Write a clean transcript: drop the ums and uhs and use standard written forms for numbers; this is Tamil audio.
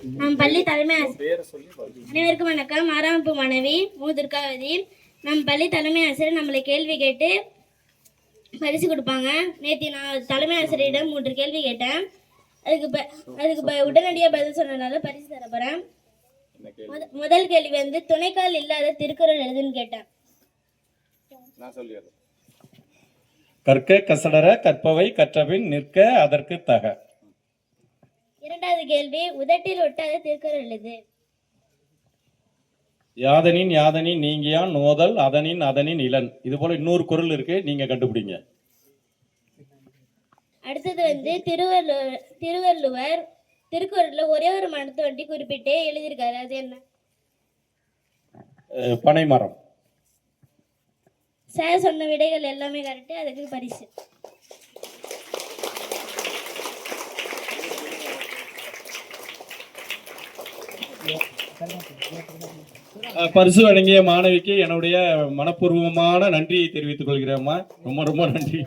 நம் பள்ளி தலைமை அனைவருக்கும் வணக்கம். 6ஆம் வகுப்பு மாணவி மு. துர்காவதி. நம் பள்ளி தலைமை ஆசிரியர் நம்மளை கேள்வி கேட்டு பரிசு கொடுப்பாங்க. நேற்று நான் தலைமை ஆசிரியரிடம் 3 கேள்வி கேட்டேன். அதுக்கு உடனடியாக பதில் சொன்னதுனால பரிசு தர போகிறேன். முதல் கேள்வி வந்து துணைக்கால் இல்லாத திருக்குறள் எழுதுன்னு கேட்டேன். கற்க கசடர கற்பவை கற்றபின் நிற்க அதற்கு தக. இரண்டாவது கேள்வி உதட்டில் ஒட்டாத திருக்குறள் எழுது. யாதனின் யாதனின் நீங்கியான் நோதல் அதனின் அதனின் இளன். இது போல இன்னொரு குறள் இருக்கு, நீங்க கண்டுபிடிங்க. அடுத்தது வந்து திருவள்ளுவர் திருக்குறள்ல ஒரே ஒரு மரத்தை வண்டி குறிப்பிட்டே எழுதியிருக்காரு, அது என்ன? பனைமரம். சார் சொன்ன விடைகள் எல்லாமே கரெக்டு, அதுக்கு பரிசு. பரிசு வழங்கிய மாணவிக்கு என்னுடைய மனப்பூர்வமான நன்றியை தெரிவித்துக் கொள்கிறேம்மா. ரொம்ப ரொம்ப நன்றி.